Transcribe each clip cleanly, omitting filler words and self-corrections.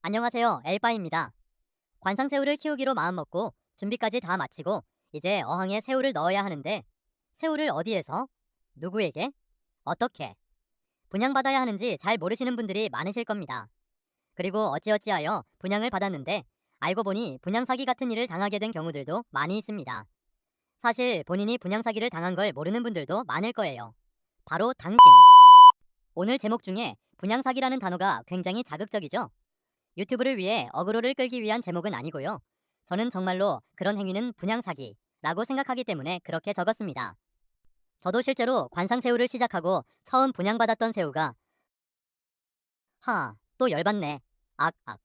안녕하세요. 엘바입니다. 관상새우를 키우기로 마음먹고 준비까지 다 마치고 이제 어항에 새우를 넣어야 하는데 새우를 어디에서? 누구에게? 어떻게? 분양받아야 하는지 잘 모르시는 분들이 많으실 겁니다. 그리고 어찌어찌하여 분양을 받았는데 알고 보니 분양 사기 같은 일을 당하게 된 경우들도 많이 있습니다. 사실 본인이 분양 사기를 당한 걸 모르는 분들도 많을 거예요. 바로 당신. 오늘 제목 중에 분양 사기라는 단어가 굉장히 자극적이죠? 유튜브를 위해 어그로를 끌기 위한 제목은 아니고요. 저는 정말로 그런 행위는 분양사기라고 생각하기 때문에 그렇게 적었습니다. 저도 실제로 관상새우를 시작하고 처음 분양받았던 새우가 또 열받네. 악악.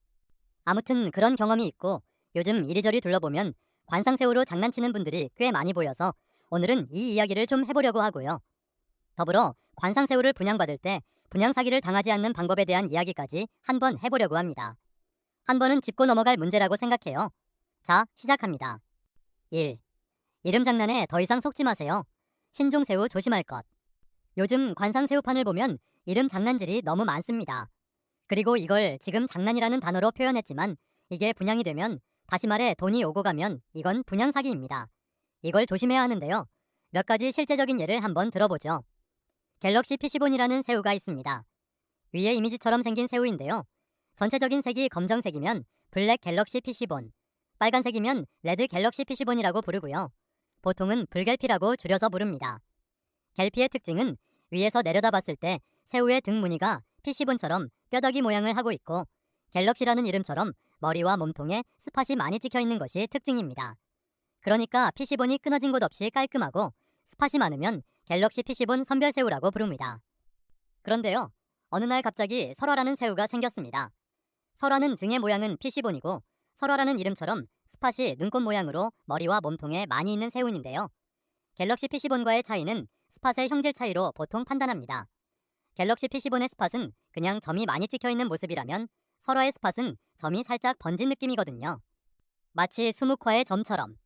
아무튼 그런 경험이 있고 요즘 이리저리 둘러보면 관상새우로 장난치는 분들이 꽤 많이 보여서 오늘은 이 이야기를 좀 해보려고 하고요. 더불어 관상새우를 분양받을 때 분양사기를 당하지 않는 방법에 대한 이야기까지 한번 해보려고 합니다. 한 번은 짚고 넘어갈 문제라고 생각해요. 자, 시작합니다. 1. 이름 장난에 더 이상 속지 마세요. 신종새우 조심할 것. 요즘 관상새우판을 보면 이름 장난질이 너무 많습니다. 그리고 이걸 지금 장난이라는 단어로 표현했지만 이게 분양이 되면, 다시 말해 돈이 오고 가면 이건 분양사기입니다. 이걸 조심해야 하는데요. 몇 가지 실제적인 예를 한번 들어보죠. 갤럭시 피쉬본이라는 새우가 있습니다. 위에 이미지처럼 생긴 새우인데요. 전체적인 색이 검정색이면 블랙 갤럭시 피쉬본, 빨간색이면 레드 갤럭시 피쉬본이라고 부르고요. 보통은 불갤피라고 줄여서 부릅니다. 갤피의 특징은 위에서 내려다봤을 때 새우의 등 무늬가 피쉬본처럼 뼈다귀 모양을 하고 있고 갤럭시라는 이름처럼 머리와 몸통에 스팟이 많이 찍혀 있는 것이 특징입니다. 그러니까 피쉬본이 끊어진 곳 없이 깔끔하고 스팟이 많으면 갤럭시 피쉬본 선별새우라고 부릅니다. 그런데요, 어느 날 갑자기 설화라는 새우가 생겼습니다. 설화는 등의 모양은 피쉬본이고 설화라는 이름처럼 스팟이 눈꽃 모양으로 머리와 몸통에 많이 있는 새우인데요. 갤럭시 피쉬본과의 차이는 스팟의 형질 차이로 보통 판단합니다. 갤럭시 피쉬본의 스팟은 그냥 점이 많이 찍혀있는 모습이라면 설화의 스팟은 점이 살짝 번진 느낌이거든요. 마치 수묵화의 점처럼.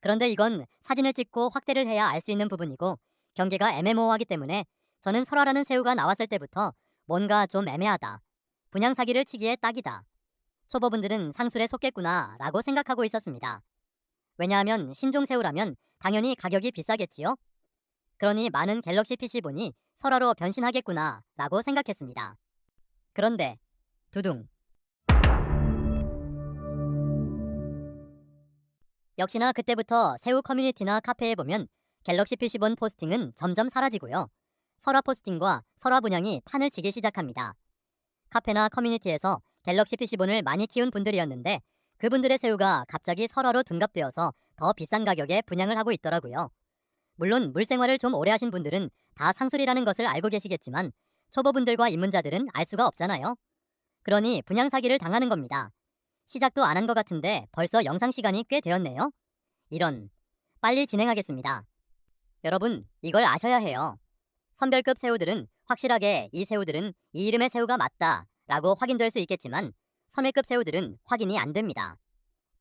그런데 이건 사진을 찍고 확대를 해야 알 수 있는 부분이고 경계가 애매모호하기 때문에 저는 설화라는 새우가 나왔을 때부터 뭔가 좀 애매하다, 분양 사기를 치기에 딱이다, 초보분들은 상술에 속겠구나 라고 생각하고 있었습니다. 왜냐하면 신종새우라면 당연히 가격이 비싸겠지요? 그러니 많은 갤럭시 PC본이 설화로 변신하겠구나 라고 생각했습니다. 그런데 두둥. 역시나 그때부터 새우 커뮤니티나 카페에 보면 갤럭시 PC본 포스팅은 점점 사라지고요. 설화 포스팅과 설화 분양이 판을 치기 시작합니다. 카페나 커뮤니티에서 갤럭시 PC본을 많이 키운 분들이었는데 그분들의 새우가 갑자기 설화로 둔갑되어서 더 비싼 가격에 분양을 하고 있더라고요. 물론 물생활을 좀 오래 하신 분들은 다 상술이라는 것을 알고 계시겠지만 초보분들과 입문자들은 알 수가 없잖아요. 그러니 분양 사기를 당하는 겁니다. 시작도 안 한 것 같은데 벌써 영상 시간이 꽤 되었네요. 이런. 빨리 진행하겠습니다. 여러분, 이걸 아셔야 해요. 선별급 새우들은 확실하게 이 새우들은 이 이름의 새우가 맞다 라고 확인될 수 있겠지만 선별급 새우들은 확인이 안 됩니다.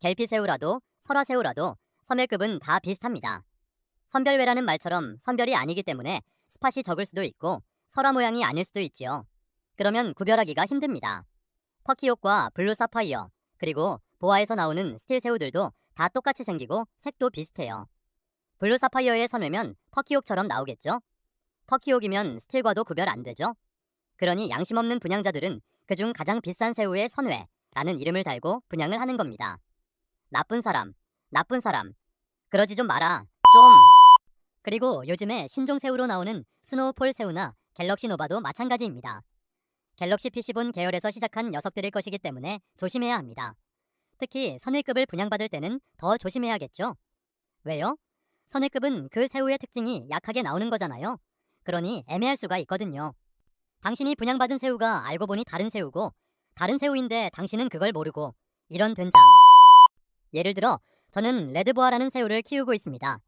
갤피새우라도 설화새우라도 선별급은 다 비슷합니다. 선별외라는 말처럼 선별이 아니기 때문에 스팟이 적을 수도 있고 설화 모양이 아닐 수도 있지요. 그러면 구별하기가 힘듭니다. 터키옥과 블루 사파이어, 그리고 보아에서 나오는 스틸 새우들도 다 똑같이 생기고 색도 비슷해요. 블루 사파이어의 선회면 터키옥처럼 나오겠죠? 터키옥이면 스틸과도 구별 안 되죠? 그러니 양심 없는 분양자들은 그중 가장 비싼 새우의 선회라는 이름을 달고 분양을 하는 겁니다. 나쁜 사람, 나쁜 사람. 그러지 좀 마라. 좀. 그리고 요즘에 신종새우로 나오는 스노우폴 새우나 갤럭시 노바도 마찬가지입니다. 갤럭시 PC본 계열에서 시작한 녀석들일 것이기 때문에 조심해야 합니다. 특히 선회급을 분양받을 때는 더 조심해야겠죠? 왜요? 선회급은 그 새우의 특징이 약하게 나오는 거잖아요. 그러니 애매할 수가 있거든요. 당신이 분양받은 새우가 알고 보니 다른 새우고 다른 새우인데 당신은 그걸 모르고 이런 된장. 예를 들어 저는 레드보아라는 새우를 키우고 있습니다.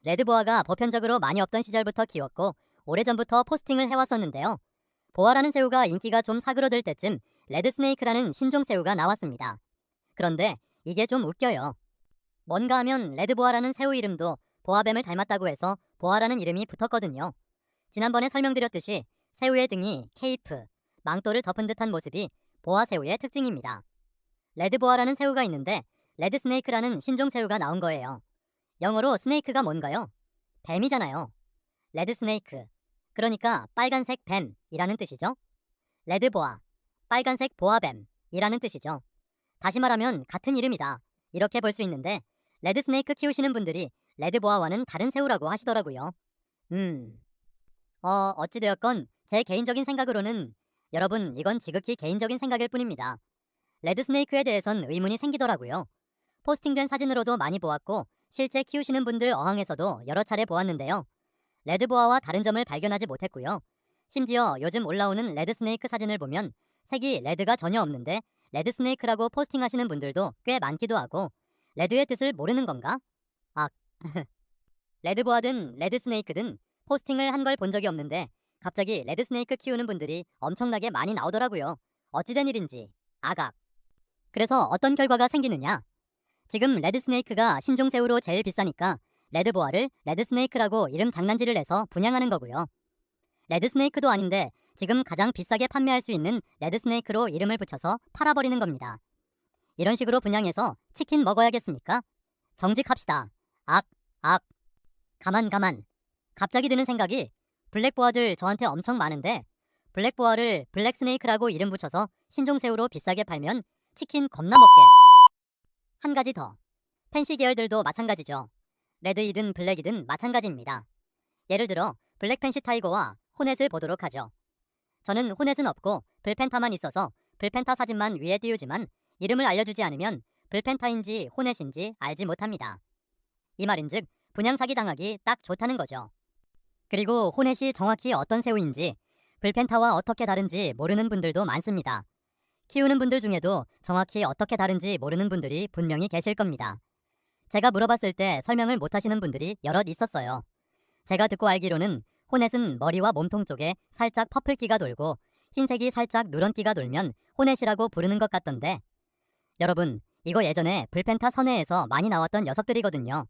레드보아가 보편적으로 많이 없던 시절부터 키웠고 오래전부터 포스팅을 해왔었는데요. 보아라는 새우가 인기가 좀 사그러들 때쯤 레드스네이크라는 신종새우가 나왔습니다. 그런데 이게 좀 웃겨요. 뭔가 하면 레드보아라는 새우 이름도 보아뱀을 닮았다고 해서 보아라는 이름이 붙었거든요. 지난번에 설명드렸듯이 새우의 등이 케이프, 망토를 덮은 듯한 모습이 보아새우의 특징입니다. 레드보아라는 새우가 있는데 레드 스네이크라는 신종 새우가 나온 거예요. 영어로 스네이크가 뭔가요? 뱀이잖아요. 레드 스네이크. 그러니까 빨간색 뱀이라는 뜻이죠. 레드보아. 빨간색 보아뱀이라는 뜻이죠. 다시 말하면 같은 이름이다. 이렇게 볼 수 있는데 레드 스네이크 키우시는 분들이 레드보아와는 다른 새우라고 하시더라고요. 어찌되었건 제 개인적인 생각으로는 여러분 이건 지극히 개인적인 생각일 뿐입니다. 레드 스네이크에 대해선 의문이 생기더라고요. 포스팅된 사진으로도 많이 보았고 실제 키우시는 분들 어항에서도 여러 차례 보았는데요. 레드보아와 다른 점을 발견하지 못했고요. 심지어 요즘 올라오는 레드 스네이크 사진을 보면 색이 레드가 전혀 없는데 레드 스네이크라고 포스팅하시는 분들도 꽤 많기도 하고 레드의 뜻을 모르는 건가? 레드보아든 레드 스네이크든 포스팅을 한 걸 본 적이 없는데 갑자기 레드 스네이크 키우는 분들이 엄청나게 많이 나오더라고요. 어찌된 일인지. 아각. 그래서 어떤 결과가 생기느냐? 지금 레드 스네이크가 신종 새우로 제일 비싸니까 레드보아를 레드 스네이크라고 이름 장난질을 해서 분양하는 거고요. 레드 스네이크도 아닌데 지금 가장 비싸게 판매할 수 있는 레드 스네이크로 이름을 붙여서 팔아버리는 겁니다. 이런 식으로 분양해서 치킨 먹어야겠습니까? 정직합시다. 가만. 갑자기 드는 생각이 블랙보아들 저한테 엄청 많은데 블랙보아를 블랙스네이크라고 이름 붙여서 신종새우로 비싸게 팔면 치킨 겁나 먹게. 한 가지 더. 펜시 계열들도 마찬가지죠. 레드이든 블랙이든 마찬가지입니다. 예를 들어 블랙 펜시 타이거와 호넷을 보도록 하죠. 저는 호넷은 없고 블펜타만 있어서 블펜타 사진만 위에 띄우지만 이름을 알려주지 않으면 블펜타인지 호넷인지 알지 못합니다. 이 말인즉 분양 사기 당하기 딱 좋다는 거죠. 그리고 호넷이 정확히 어떤 새우인지 블펜타와 어떻게 다른지 모르는 분들도 많습니다. 키우는 분들 중에도 정확히 어떻게 다른지 모르는 분들이 분명히 계실 겁니다. 제가 물어봤을 때 설명을 못하시는 분들이 여럿 있었어요. 제가 듣고 알기로는 호넷은 머리와 몸통 쪽에 살짝 퍼플기가 돌고 흰색이 살짝 누런기가 돌면 호넷이라고 부르는 것 같던데 여러분 이거 예전에 블펜타 선회에서 많이 나왔던 녀석들이거든요.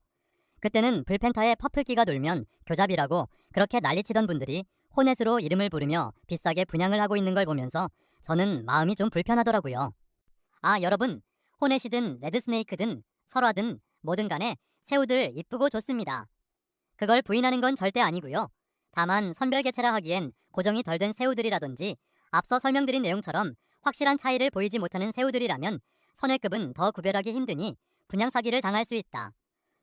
그때는 블펜타에 퍼플기가 돌면 교잡이라고 그렇게 난리치던 분들이 호넷으로 이름을 부르며 비싸게 분양을 하고 있는 걸 보면서 저는 마음이 좀 불편하더라고요. 여러분 호넷이든 레드스네이크든 설화든 뭐든 간에 새우들 이쁘고 좋습니다. 그걸 부인하는 건 절대 아니고요. 다만 선별개체라 하기엔 고정이 덜 된 새우들이라든지 앞서 설명드린 내용처럼 확실한 차이를 보이지 못하는 새우들이라면 선회급은 더 구별하기 힘드니 분양 사기를 당할 수 있다.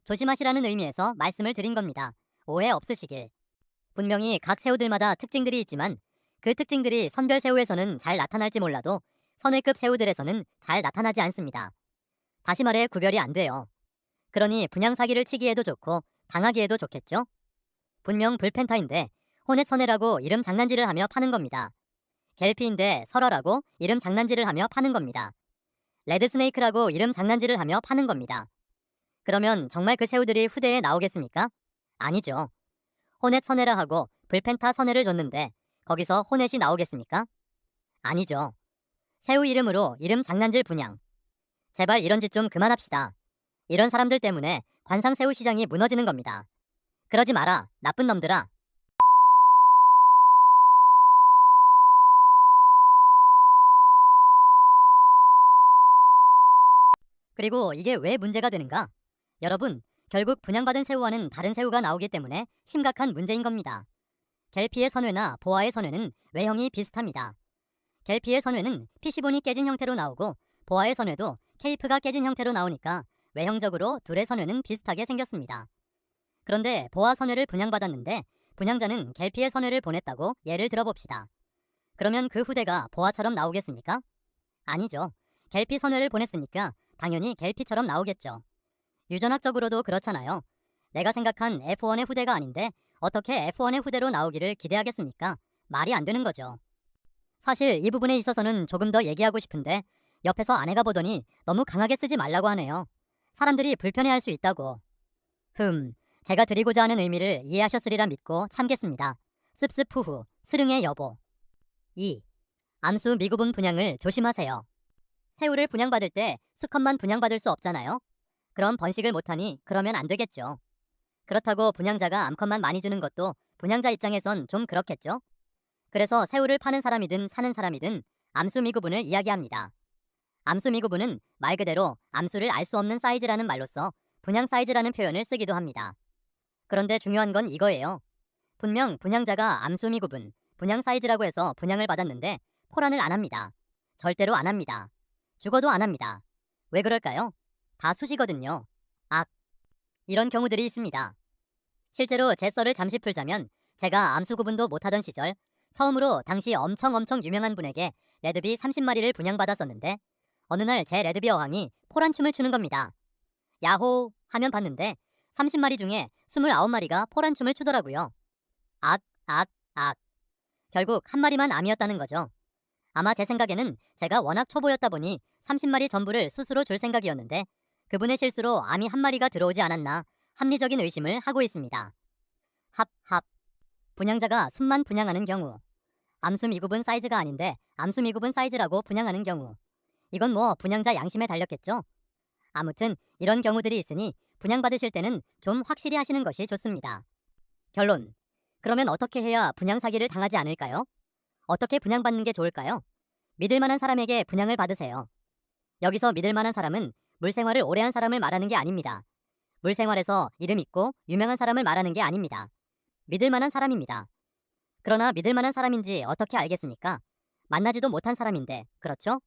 조심하시라는 의미에서 말씀을 드린 겁니다. 오해 없으시길. 분명히 각 새우들마다 특징들이 있지만 그 특징들이 선별새우에서는 잘 나타날지 몰라도 선회급 새우들에서는 잘 나타나지 않습니다. 다시 말해 구별이 안 돼요. 그러니 분양 사기를 치기에도 좋고 당하기에도 좋겠죠? 분명 블펜타인데 호넷 선회라고 이름 장난질을 하며 파는 겁니다. 갤피인데 설화라고 이름 장난질을 하며 파는 겁니다. 레드스네이크라고 이름 장난질을 하며 파는 겁니다. 그러면 정말 그 새우들이 후대에 나오겠습니까? 아니죠. 호넷 선회라 하고 블펜타 선회를 줬는데 거기서 호넷이 나오겠습니까? 아니죠. 새우 이름으로 이름 장난질 분양. 제발 이런 짓 좀 그만합시다. 이런 사람들 때문에 관상새우 시장이 무너지는 겁니다. 그러지 마라, 나쁜 놈들아. 그리고 이게 왜 문제가 되는가? 여러분, 결국 분양받은 새우와는 다른 새우가 나오기 때문에 심각한 문제인 겁니다. 갤피의 선회나 보아의 선회는 외형이 비슷합니다. 갤피의 선회는 피시본이 깨진 형태로 나오고 보아의 선회도 케이프가 깨진 형태로 나오니까 외형적으로 둘의 선회는 비슷하게 생겼습니다. 그런데 보아 선회를 분양받았는데 분양자는 갤피의 선회를 보냈다고 예를 들어봅시다. 그러면 그 후대가 보아처럼 나오겠습니까? 아니죠. 갤피 선회를 보냈으니까 당연히 갤피처럼 나오겠죠. 유전학적으로도 그렇잖아요. 내가 생각한 F1의 후대가 아닌데 어떻게 F1의 후대로 나오기를 기대하겠습니까? 말이 안 되는 거죠. 사실 이 부분에 있어서는 조금 더 얘기하고 싶은데 옆에서 아내가 보더니 너무 강하게 쓰지 말라고 하네요. 사람들이 불편해할 수 있다고. 제가 드리고자 하는 의미를 이해하셨으리라 믿고 참겠습니다. 씁씁후후 스릉의 여보. 2. 암수 미구분 분양을 조심하세요. 새우를 분양받을 때 수컷만 분양받을 수 없잖아요. 그럼 번식을 못하니 그러면 안 되겠죠. 그렇다고 분양자가 암컷만 많이 주는 것도 분양자 입장에선 좀 그렇겠죠. 그래서 새우를 파는 사람이든 사는 사람이든 암수 미구분을 이야기합니다. 암수 미구분은 말 그대로 암수를 알 수 없는 사이즈라는 말로써 분양 사이즈라는 표현을 쓰기도 합니다. 그런데 중요한 건 이거예요. 분명 분양자가 암수 미구분, 분양 사이즈라고 해서 분양을 받았는데 포란을 안 합니다. 절대로 안 합니다. 죽어도 안 합니다. 왜 그럴까요? 다 수시거든요. 이런 경우들이 있습니다. 실제로 제 썰을 잠시 풀자면 제가 암수 구분도 못하던 시절 처음으로 당시 엄청 유명한 분에게 레드비 30마리를 분양받았었는데 어느 날 제 레드비 어항이 포란춤을 추는 겁니다. 야호 하면 봤는데 30마리 중에 29마리가 포란춤을 추더라고요. 결국 한 마리만 암이었다는 거죠. 아마 제 생각에는 제가 워낙 초보였다 보니 30마리 전부를 수수로 줄 생각이었는데 그분의 실수로 암이 한 마리가 들어오지 않았나 합리적인 의심을 하고 있습니다. 분양자가 순만 분양하는 경우, 암수 미구분 사이즈가 아닌데 암수 미구분 사이즈라고 분양하는 경우, 이건 뭐 분양자 양심에 달렸겠죠. 아무튼 이런 경우들이 있으니 분양받으실 때는 좀 확실히 하시는 것이 좋습니다. 결론. 그러면 어떻게 해야 분양 사기를 당하지 않을까요? 어떻게 분양받는 게 좋을까요? 믿을 만한 사람에게 분양을 받으세요. 여기서 믿을 만한 사람은 물생활을 오래 한 사람을 말하는 게 아닙니다. 물생활에서 이름 있고 유명한 사람을 말하는 게 아닙니다. 믿을 만한 사람입니다. 그러나 믿을 만한 사람인지 어떻게 알겠습니까? 만나지도 못한 사람인데, 그렇죠?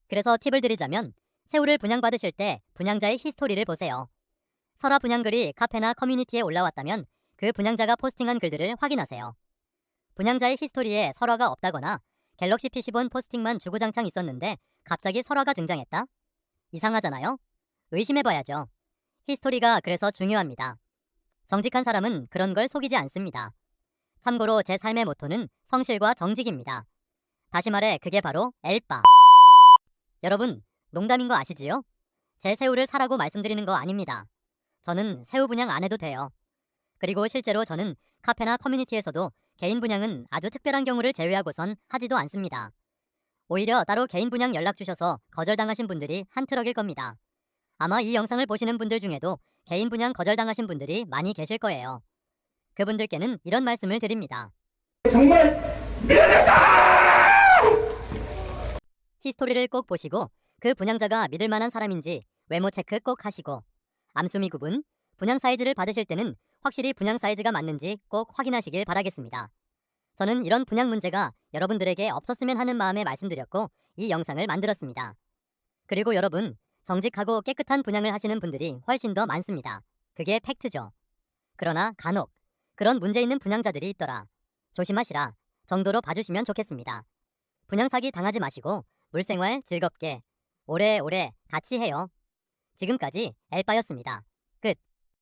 그래서 팁을 드리자면 새우를 분양받으실 때 분양자의 히스토리를 보세요. 설화 분양글이 카페나 커뮤니티에 올라왔다면 그 분양자가 포스팅한 글들을 확인하세요. 분양자의 히스토리에 설화가 없다거나 갤럭시 PC 본 포스팅만 주구장창 있었는데 갑자기 설화가 등장했다? 이상하잖아요? 의심해봐야죠. 히스토리가 그래서 중요합니다. 정직한 사람은 그런 걸 속이지 않습니다. 참고로 제 삶의 모토는 성실과 정직입니다. 다시 말해 그게 바로 엘빠. 여러분, 농담인 거 아시지요? 제 새우를 사라고 말씀드리는 거 아닙니다. 저는 새우 분양 안 해도 돼요. 그리고 실제로 저는 카페나 커뮤니티에서도 개인 분양은 아주 특별한 경우를 제외하고선 하지도 않습니다. 오히려 따로 개인 분양 연락 주셔서 거절당하신 분들이 한 트럭일 겁니다. 아마 이 영상을 보시는 분들 중에도 개인 분양 거절당하신 분들이 많이 계실 거예요. 그분들께는 이런 말씀을 드립니다. 정말 미안하다! 히스토리를 꼭 보시고 그 분양자가 믿을 만한 사람인지 외모 체크 꼭 하시고 암수미 구분, 분양 사이즈를 받으실 때는 확실히 분양 사이즈가 맞는지 꼭 확인하시길 바라겠습니다. 저는 이런 분양 문제가 여러분들에게 없었으면 하는 마음에 말씀드렸고 이 영상을 만들었습니다. 그리고 여러분, 정직하고 깨끗한 분양을 하시는 분들이 훨씬 더 많습니다. 그게 팩트죠. 그러나 간혹 그런 문제 있는 분양자들이 있더라. 조심하시라 정도로 봐주시면 좋겠습니다. 분양 사기 당하지 마시고 물생활 즐겁게 오래오래 같이 해요. 지금까지 엘빠였습니다.